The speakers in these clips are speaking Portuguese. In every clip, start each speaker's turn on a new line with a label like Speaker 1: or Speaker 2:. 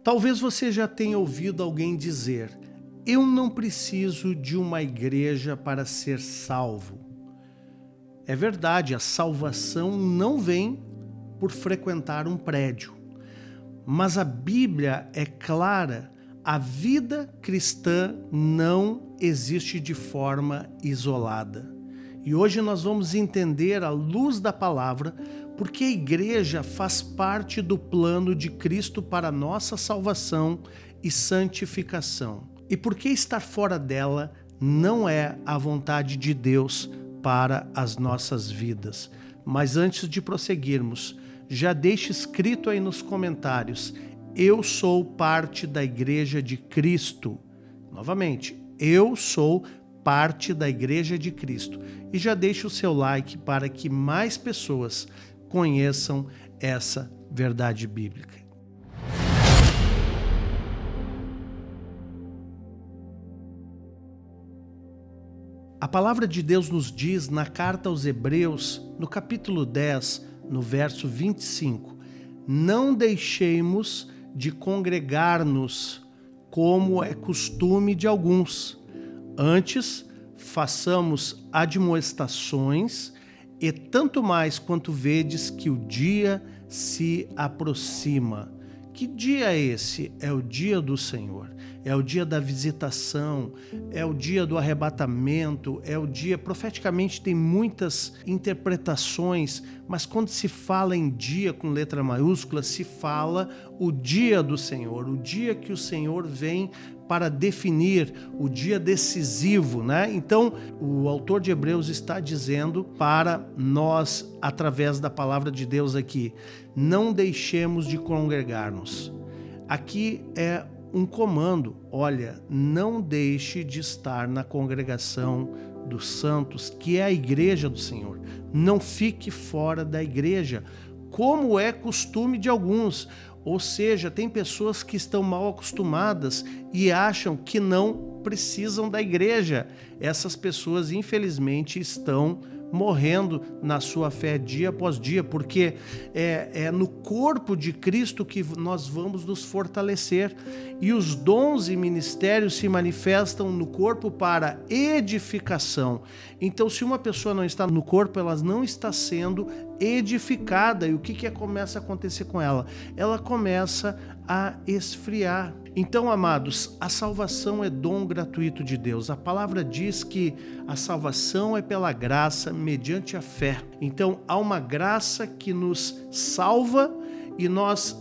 Speaker 1: Talvez você já tenha ouvido alguém dizer: eu não preciso de uma igreja para ser salvo. É verdade, a salvação não vem por frequentar um prédio. Mas a Bíblia é clara, a vida cristã não existe de forma isolada. E hoje nós vamos entender, à luz da palavra, porque a igreja faz parte do plano de Cristo para a nossa salvação e santificação. E por que estar fora dela não é a vontade de Deus para as nossas vidas. Mas antes de prosseguirmos, já deixe escrito aí nos comentários: eu sou parte da Igreja de Cristo. Novamente, eu sou parte da Igreja de Cristo. E já deixe o seu like para que mais pessoas conheçam essa verdade bíblica. A palavra de Deus nos diz na carta aos Hebreus, no capítulo 10, no verso 25, não deixemos de congregar-nos, como é costume de alguns. Antes, façamos admoestações, e tanto mais quanto vedes que o dia se aproxima. Que dia é esse? É o dia do Senhor. É o dia da visitação, é o dia do arrebatamento, é o dia... Profeticamente tem muitas interpretações, mas quando se fala em dia com letra maiúscula, se fala o dia do Senhor, o dia que o Senhor vem para definir, o dia decisivo, né? Então, o autor de Hebreus está dizendo para nós, através da palavra de Deus aqui, não deixemos de congregar-nos. Aqui é um comando: olha, não deixe de estar na congregação dos santos, que é a igreja do Senhor. Não fique fora da igreja, como é costume de alguns. Ou seja, tem pessoas que estão mal acostumadas e acham que não precisam da igreja. Essas pessoas, infelizmente, estão morrendo na sua fé dia após dia, porque é no corpo de Cristo que nós vamos nos fortalecer. E os dons e ministérios se manifestam no corpo para edificação. Então, se uma pessoa não está no corpo, ela não está sendo edificada. E o que começa a acontecer com ela? Ela começa a esfriar. Então, amados, a salvação é dom gratuito de Deus. A palavra diz que a salvação é pela graça, mediante a fé. Então, há uma graça que nos salva e nós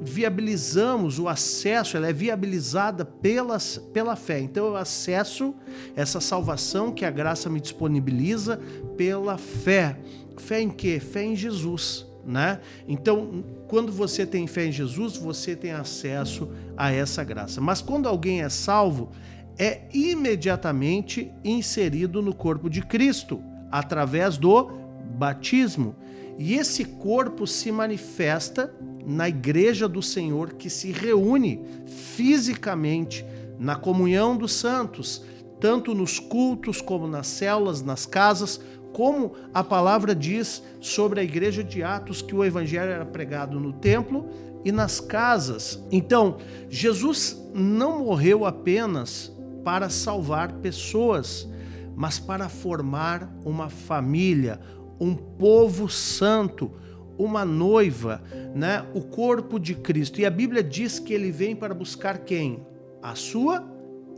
Speaker 1: viabilizamos o acesso, ela é viabilizada pela fé. Então, eu acesso essa salvação que a graça me disponibiliza pela fé. Fé em quê? Fé em Jesus, né? Então, quando você tem fé em Jesus, você tem acesso a essa graça. Mas quando alguém é salvo, é imediatamente inserido no corpo de Cristo, através do batismo. E esse corpo se manifesta na igreja do Senhor, que se reúne fisicamente na comunhão dos santos, tanto nos cultos como nas células, nas casas, como a palavra diz sobre a igreja de Atos, que o evangelho era pregado no templo e nas casas. Então, Jesus não morreu apenas para salvar pessoas, mas para formar uma família, um povo santo, uma noiva, né? O corpo de Cristo. E a Bíblia diz que ele vem para buscar quem? A sua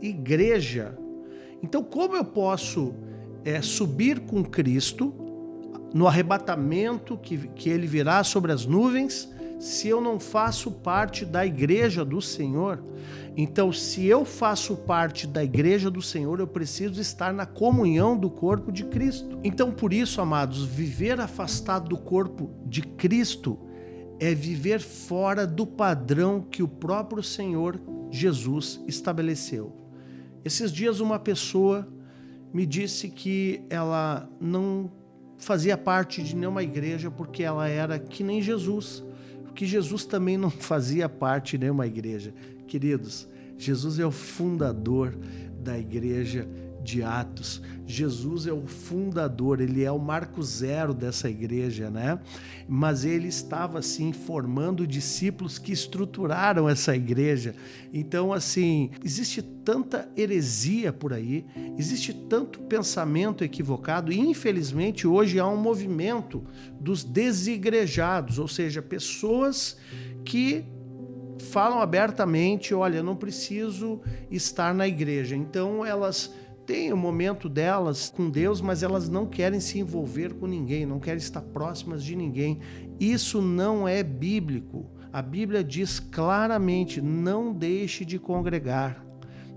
Speaker 1: igreja. Então, como eu posso subir com Cristo no arrebatamento que ele virá sobre as nuvens, se eu não faço parte da igreja do Senhor? Então, se eu faço parte da igreja do Senhor, eu preciso estar na comunhão do corpo de Cristo. Então, por isso, amados, viver afastado do corpo de Cristo é viver fora do padrão que o próprio Senhor Jesus estabeleceu. Esses dias uma pessoa me disse que ela não fazia parte de nenhuma igreja porque ela era que nem Jesus, porque Jesus também não fazia parte de nenhuma igreja. Queridos, Jesus é o fundador da igreja de Atos. Jesus é o fundador, ele é o marco zero dessa igreja, né? Mas ele estava, assim, formando discípulos que estruturaram essa igreja. Então, assim, existe tanta heresia por aí, existe tanto pensamento equivocado e, infelizmente, hoje há um movimento dos desigrejados, ou seja, pessoas que falam abertamente, olha, eu não preciso estar na igreja. Então, elas têm o momento delas com Deus, mas elas não querem se envolver com ninguém, não querem estar próximas de ninguém. Isso não é bíblico. A Bíblia diz claramente, não deixe de congregar,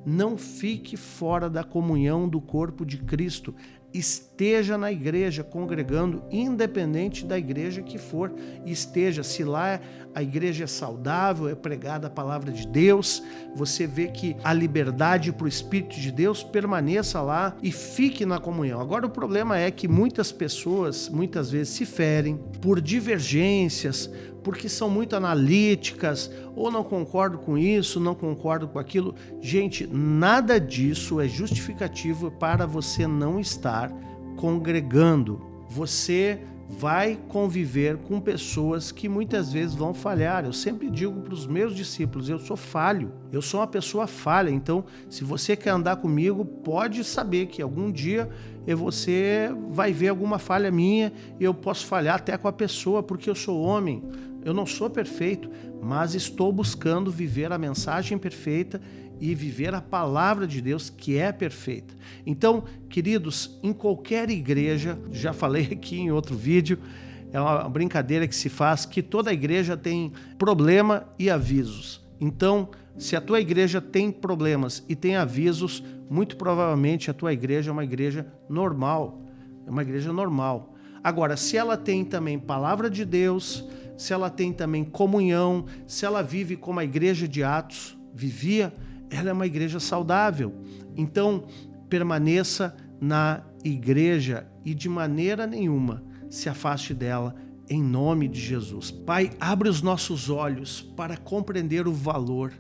Speaker 1: não fique fora da comunhão do corpo de Cristo. Esteja na igreja congregando, independente da igreja que for, esteja. Se lá a igreja é saudável, é pregada a palavra de Deus, você vê que a liberdade para o Espírito de Deus, permaneça lá e fique na comunhão. Agora o problema é que muitas pessoas, muitas vezes se ferem por divergências, porque são muito analíticas, ou não concordo com isso, não concordo com aquilo. Gente, nada disso é justificativo para você não estar congregando. Você vai conviver com pessoas que muitas vezes vão falhar. Eu sempre digo para os meus discípulos, eu sou falho, eu sou uma pessoa falha. Então, se você quer andar comigo, pode saber que algum dia você vai ver alguma falha minha e eu posso falhar até com a pessoa, porque eu sou homem. Eu não sou perfeito, mas estou buscando viver a mensagem perfeita e viver a palavra de Deus, que é perfeita. Então, queridos, em qualquer igreja, já falei aqui em outro vídeo, é uma brincadeira que se faz, que toda igreja tem problema e avisos. Então, se a tua igreja tem problemas e tem avisos, muito provavelmente a tua igreja é uma igreja normal. É uma igreja normal. Agora, se ela tem também palavra de Deus, se ela tem também comunhão, se ela vive como a igreja de Atos vivia, ela é uma igreja saudável. Então, permaneça na igreja e de maneira nenhuma se afaste dela, em nome de Jesus. Pai, abre os nossos olhos para compreender o valor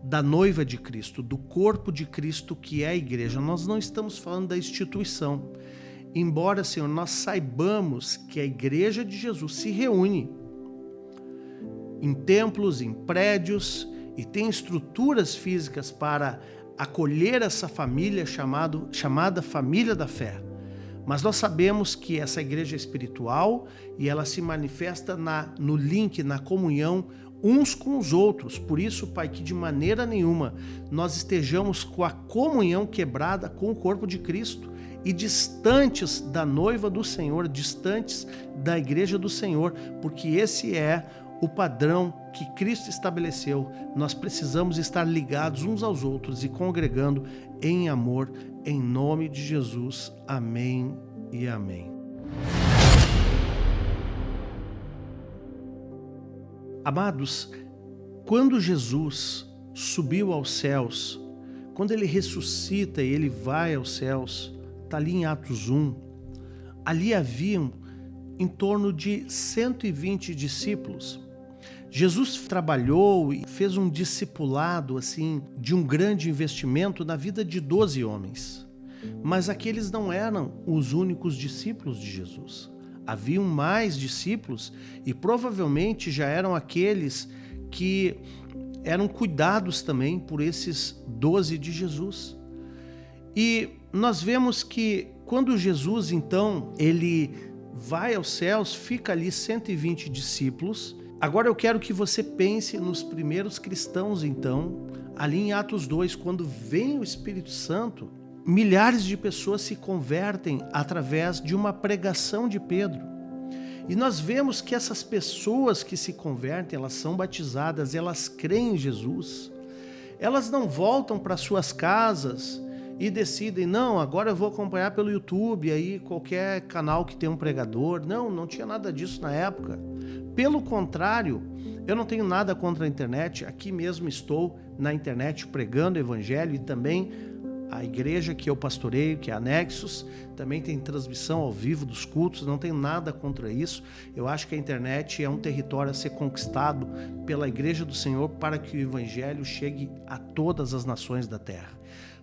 Speaker 1: da noiva de Cristo, do corpo de Cristo que é a igreja. Nós não estamos falando da instituição. Embora, Senhor, nós saibamos que a igreja de Jesus se reúne em templos, em prédios, e tem estruturas físicas para acolher essa família chamada família da fé. Mas nós sabemos que essa igreja é espiritual e ela se manifesta no link, na comunhão uns com os outros. Por isso, Pai, que de maneira nenhuma nós estejamos com a comunhão quebrada com o corpo de Cristo e distantes da noiva do Senhor, distantes da igreja do Senhor, porque esse é o padrão que Cristo estabeleceu. Nós precisamos estar ligados uns aos outros e congregando em amor, em nome de Jesus. Amém e amém. Amados, quando Jesus subiu aos céus, quando ele ressuscita e ele vai aos céus, está ali em Atos 1, ali haviam em torno de 120 discípulos. Jesus trabalhou e fez um discipulado assim de um grande investimento na vida de 12 homens. Mas aqueles não eram os únicos discípulos de Jesus. Haviam mais discípulos e provavelmente já eram aqueles que eram cuidados também por esses 12 de Jesus. E nós vemos que quando Jesus, então, ele vai aos céus, fica ali 120 discípulos. Agora eu quero que você pense nos primeiros cristãos, então, ali em Atos 2, quando vem o Espírito Santo, milhares de pessoas se convertem através de uma pregação de Pedro. E nós vemos que essas pessoas que se convertem, elas são batizadas, elas creem em Jesus. Elas não voltam para suas casas e decidem, não, agora eu vou acompanhar pelo YouTube, aí qualquer canal que tem um pregador. Não, não tinha nada disso na época. Pelo contrário, eu não tenho nada contra a internet. Aqui mesmo estou na internet pregando o evangelho e também a igreja que eu pastoreio, que é a Nexus, também tem transmissão ao vivo dos cultos, não tenho nada contra isso. Eu acho que a internet é um território a ser conquistado pela igreja do Senhor para que o evangelho chegue a todas as nações da terra.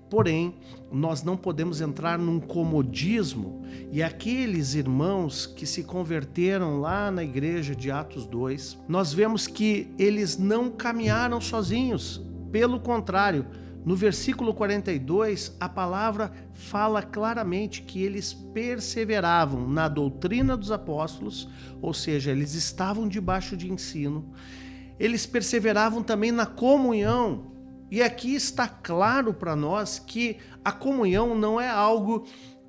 Speaker 1: Porém, nós não podemos entrar num comodismo, e aqueles irmãos que se converteram lá na igreja de Atos 2, nós vemos que eles não caminharam sozinhos, pelo contrário, no versículo 42, a palavra fala claramente que eles perseveravam na doutrina dos apóstolos, ou seja, eles estavam debaixo de ensino, eles perseveravam também na comunhão. E aqui está claro para nós que a comunhão não é algo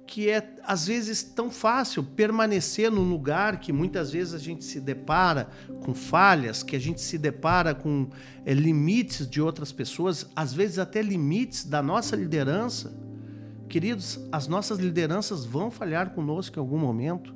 Speaker 1: que é, às vezes, tão fácil permanecer num lugar que muitas vezes a gente se depara com falhas, que a gente se depara com limites de outras pessoas, às vezes até limites da nossa liderança. Queridos, as nossas lideranças vão falhar conosco em algum momento.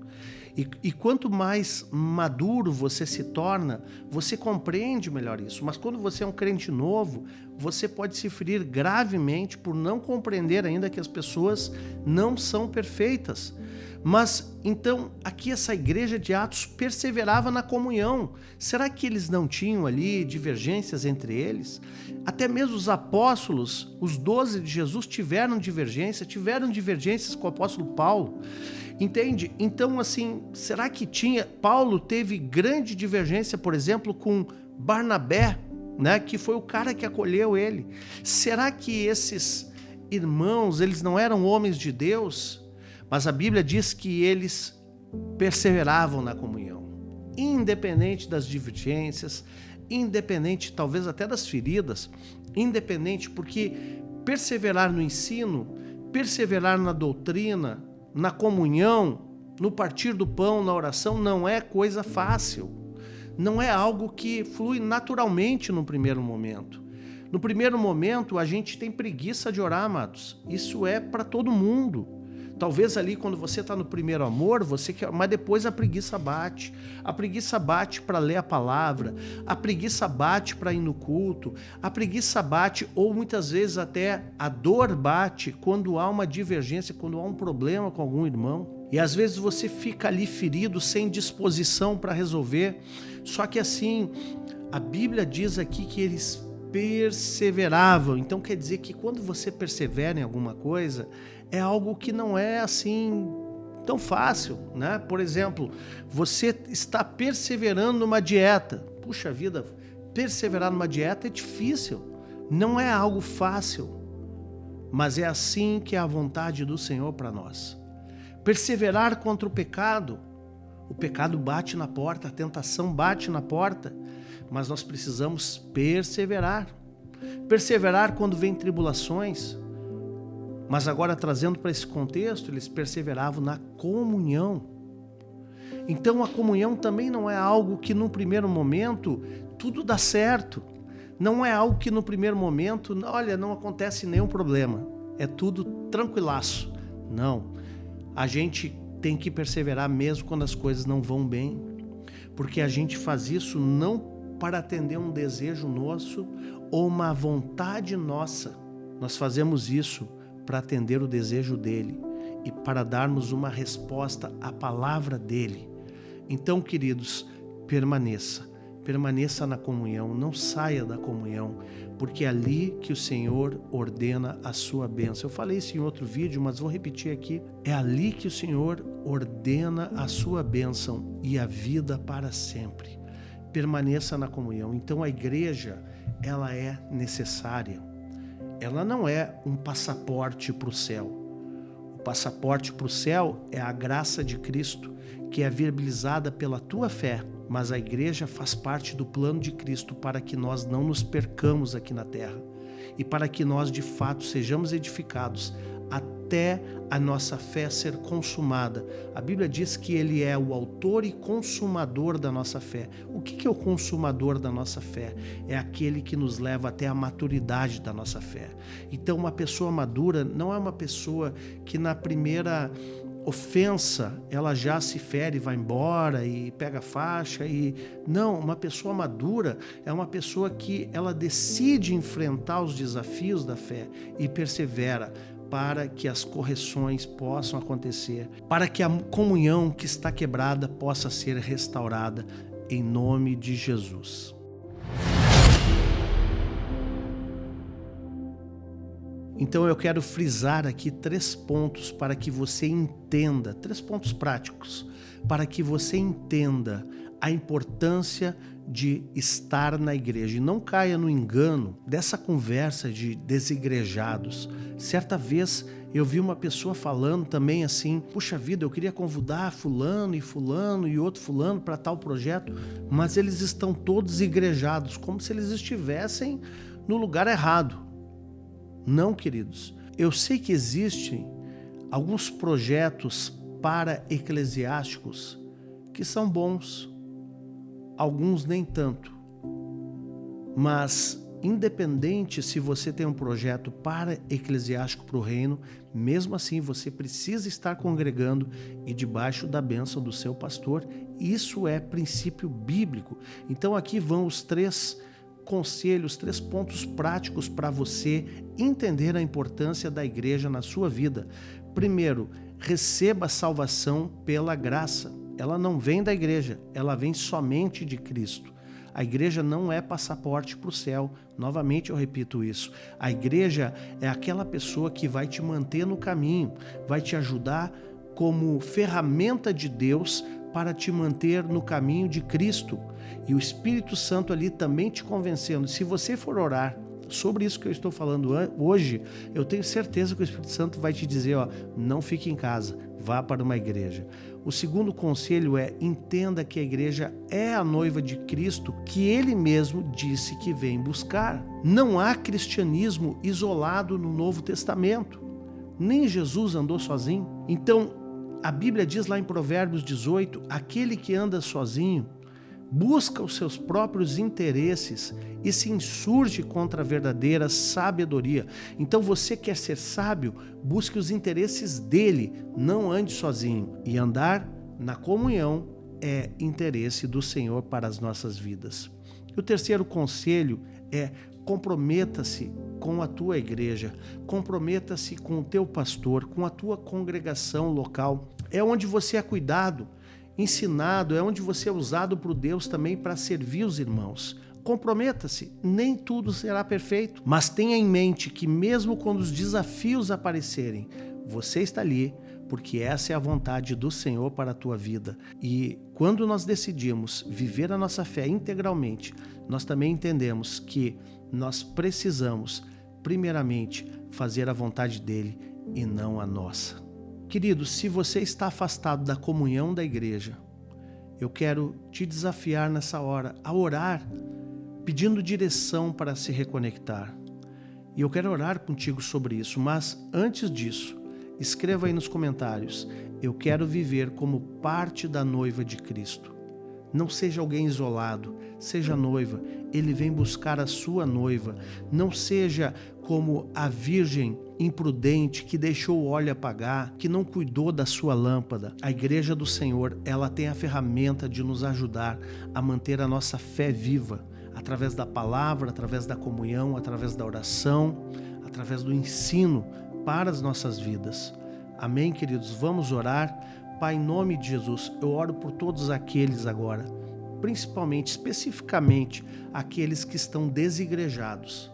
Speaker 1: E quanto mais maduro você se torna, você compreende melhor isso. Mas quando você é um crente novo, você pode se ferir gravemente por não compreender ainda que as pessoas não são perfeitas. Mas, então, aqui essa igreja de Atos perseverava na comunhão. Será que eles não tinham ali divergências entre eles? Até mesmo os apóstolos, os 12 de Jesus, tiveram divergências com o apóstolo Paulo. Entende? Então, assim, será que Paulo teve grande divergência, por exemplo, com Barnabé, né, que foi o cara que acolheu ele? Será que esses irmãos, eles não eram homens de Deus? Mas a Bíblia diz que eles perseveravam na comunhão, independente das divergências, independente talvez até das feridas, independente, porque perseverar no ensino, perseverar na doutrina, na comunhão, no partir do pão, na oração, não é coisa fácil. Não é algo que flui naturalmente no primeiro momento. No primeiro momento, a gente tem preguiça de orar, amados. Isso é para todo mundo. Talvez ali quando você está no primeiro amor, você quer, mas depois a preguiça bate. A preguiça bate para ler a palavra, a preguiça bate para ir no culto, a preguiça bate, ou muitas vezes até a dor bate quando há uma divergência, quando há um problema com algum irmão. E às vezes você fica ali ferido, sem disposição para resolver. Só que assim, a Bíblia diz aqui que eles perseveravam. Então quer dizer que quando você persevera em alguma coisa, é algo que não é assim tão fácil, né? Por exemplo, você está perseverando numa dieta. Puxa vida, perseverar numa dieta é difícil. Não é algo fácil. Mas é assim que é a vontade do Senhor para nós. Perseverar contra o pecado bate na porta, a tentação bate na porta, mas nós precisamos perseverar. Perseverar quando vem tribulações. Mas agora, trazendo para esse contexto, eles perseveravam na comunhão. Então a comunhão também não é algo que no primeiro momento tudo dá certo. Não é algo que no primeiro momento, olha, não acontece nenhum problema. É tudo tranquilaço. Não. A gente tem que perseverar mesmo quando as coisas não vão bem. Porque a gente faz isso não para atender um desejo nosso ou uma vontade nossa. Nós fazemos isso para atender o desejo dele e para darmos uma resposta à palavra dele. Então, queridos, permaneça na comunhão, não saia da comunhão, porque é ali que o Senhor ordena a sua bênção. Eu falei isso em outro vídeo, mas vou repetir aqui. É ali que o Senhor ordena a sua bênção e a vida para sempre. Permaneça na comunhão. Então a igreja, ela é necessária. Ela não é um passaporte para o céu. O passaporte para o céu é a graça de Cristo, que é viabilizada pela tua fé. Mas a igreja faz parte do plano de Cristo para que nós não nos percamos aqui na terra e para que nós de fato sejamos edificados até a nossa fé ser consumada. A Bíblia diz que Ele é o autor e consumador da nossa fé. O que é o consumador da nossa fé? É aquele que nos leva até a maturidade da nossa fé. Então uma pessoa madura não é uma pessoa que na primeira ofensa ela já se fere, vai embora e pega a faixa. Não, uma pessoa madura é uma pessoa que ela decide enfrentar os desafios da fé e persevera para que as correções possam acontecer, para que a comunhão que está quebrada possa ser restaurada em nome de Jesus. Então eu quero frisar aqui 3 pontos para que você entenda, 3 pontos práticos, para que você entenda a importância de estar na igreja e não caia no engano dessa conversa de desigrejados. Certa vez eu vi uma pessoa falando também assim: puxa vida, eu queria convidar fulano e outro fulano para tal projeto, mas eles estão todos igrejados, como se eles estivessem no lugar errado. Não, queridos, eu sei que existem alguns projetos para-eclesiásticos que são bons, alguns nem tanto, mas independente se você tem um projeto para-eclesiástico para o reino, mesmo assim você precisa estar congregando e debaixo da bênção do seu pastor. Isso é princípio bíblico. Então aqui vão os 3 conselhos, 3 pontos práticos para você entender a importância da igreja na sua vida. Primeiro, receba a salvação pela graça. Ela não vem da igreja, ela vem somente de Cristo. A igreja não é passaporte para o céu. Novamente eu repito isso. A igreja é aquela pessoa que vai te manter no caminho, vai te ajudar como ferramenta de Deus para te manter no caminho de Cristo. E o Espírito Santo ali também te convencendo. Se você for orar sobre isso que eu estou falando hoje, eu tenho certeza que o Espírito Santo vai te dizer, não fique em casa, vá para uma igreja. O segundo conselho é: entenda que a igreja é a noiva de Cristo, que ele mesmo disse que vem buscar. Não há cristianismo isolado no Novo Testamento. Nem Jesus andou sozinho. Então, a Bíblia diz lá em Provérbios 18, aquele que anda sozinho busca os seus próprios interesses e se insurge contra a verdadeira sabedoria. Então você quer ser sábio, busque os interesses dele, não ande sozinho. E andar na comunhão é interesse do Senhor para as nossas vidas. E o terceiro conselho é: comprometa-se com a tua igreja, comprometa-se com o teu pastor, com a tua congregação local. É onde você é cuidado, ensinado, é onde você é usado por Deus também para servir os irmãos. Comprometa-se, nem tudo será perfeito, mas tenha em mente que mesmo quando os desafios aparecerem, você está ali, porque essa é a vontade do Senhor para a tua vida. E quando nós decidimos viver a nossa fé integralmente, nós também entendemos que nós precisamos, primeiramente, fazer a vontade dele e não a nossa. Querido, se você está afastado da comunhão da igreja, eu quero te desafiar nessa hora a orar, pedindo direção para se reconectar. E eu quero orar contigo sobre isso, mas antes disso, escreva aí nos comentários: eu quero viver como parte da noiva de Cristo. Não seja alguém isolado, seja noiva. Ele vem buscar a sua noiva. Não seja como a virgem imprudente que deixou o óleo apagar, que não cuidou da sua lâmpada. A igreja do Senhor, ela tem a ferramenta de nos ajudar a manter a nossa fé viva, através da palavra, através da comunhão, através da oração, através do ensino para as nossas vidas. Amém, queridos? Vamos orar. Pai, em nome de Jesus, eu oro por todos aqueles agora, principalmente, especificamente, aqueles que estão desigrejados.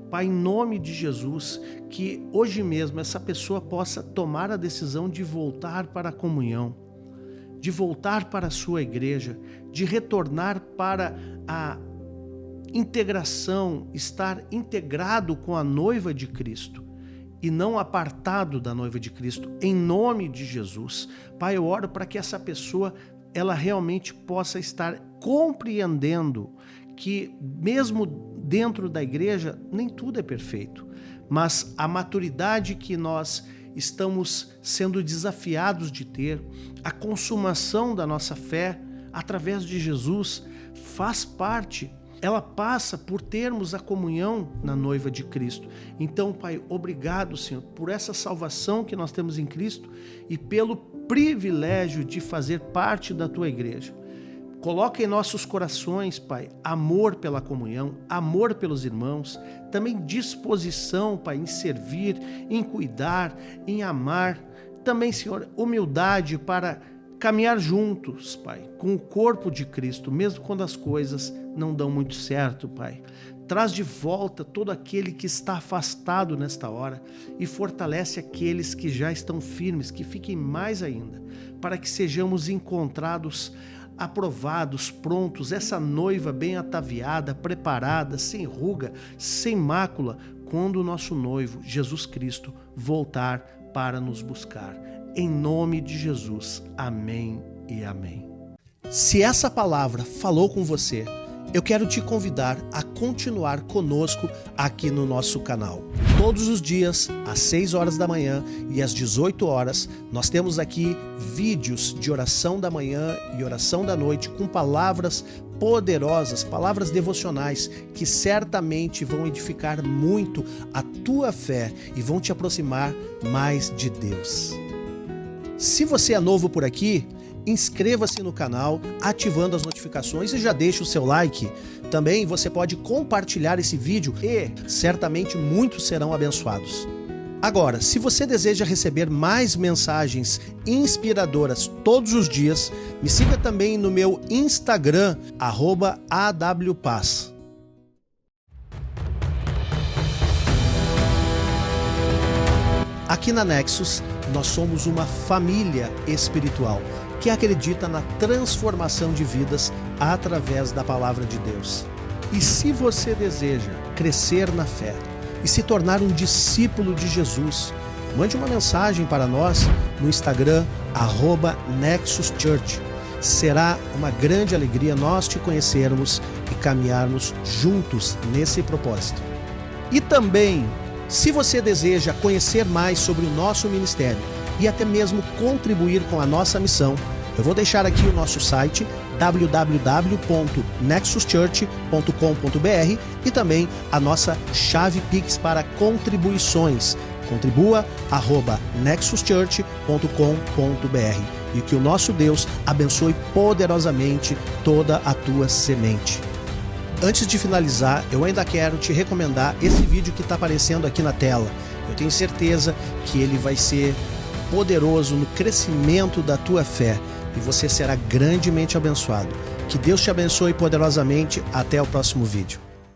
Speaker 1: Pai, em nome de Jesus, que hoje mesmo essa pessoa possa tomar a decisão de voltar para a comunhão, de voltar para a sua igreja, de retornar para a integração, estar integrado com a noiva de Cristo e não apartado da noiva de Cristo, em nome de Jesus. Pai, eu oro para que essa pessoa, ela realmente possa estar compreendendo que mesmo dentro da igreja, nem tudo é perfeito, mas a maturidade que nós estamos sendo desafiados de ter, a consumação da nossa fé através de Jesus faz parte. Ela passa por termos a comunhão na noiva de Cristo. Então, Pai, obrigado, Senhor, por essa salvação que nós temos em Cristo e pelo privilégio de fazer parte da Tua igreja. Coloca em nossos corações, Pai, amor pela comunhão, amor pelos irmãos, também disposição, Pai, em servir, em cuidar, em amar. Também, Senhor, humildade para caminhar juntos, Pai, com o corpo de Cristo, mesmo quando as coisas não dão muito certo, Pai. Traz de volta todo aquele que está afastado nesta hora e fortalece aqueles que já estão firmes, que fiquem mais ainda, para que sejamos encontrados, aprovados, prontos, essa noiva bem ataviada, preparada, sem ruga, sem mácula, quando o nosso noivo, Jesus Cristo, voltar para nos buscar. Em nome de Jesus. Amém e amém. Se essa palavra falou com você, eu quero te convidar a continuar conosco aqui no nosso canal. Todos os dias, às 6 horas da manhã e às 18 horas, nós temos aqui vídeos de oração da manhã e oração da noite com palavras poderosas, palavras devocionais que certamente vão edificar muito a tua fé e vão te aproximar mais de Deus. Se você é novo por aqui, inscreva-se no canal, ativando as notificações e já deixa o seu like. Também você pode compartilhar esse vídeo e certamente muitos serão abençoados. Agora, se você deseja receber mais mensagens inspiradoras todos os dias, me siga também no meu Instagram, @awpaz. Aqui na Nexus, nós somos uma família espiritual que acredita na transformação de vidas através da palavra de Deus. E se você deseja crescer na fé e se tornar um discípulo de Jesus, mande uma mensagem para nós no Instagram, @NexusChurch. Será uma grande alegria nós te conhecermos e caminharmos juntos nesse propósito. E também, se você deseja conhecer mais sobre o nosso ministério e até mesmo contribuir com a nossa missão, eu vou deixar aqui o nosso site www.nexuschurch.com.br e também a nossa chave Pix para contribuições. Contribua @nexuschurch.com.br e que o nosso Deus abençoe poderosamente toda a tua semente. Antes de finalizar, eu ainda quero te recomendar esse vídeo que está aparecendo aqui na tela. Eu tenho certeza que ele vai ser poderoso no crescimento da tua fé e você será grandemente abençoado. Que Deus te abençoe poderosamente. Até o próximo vídeo.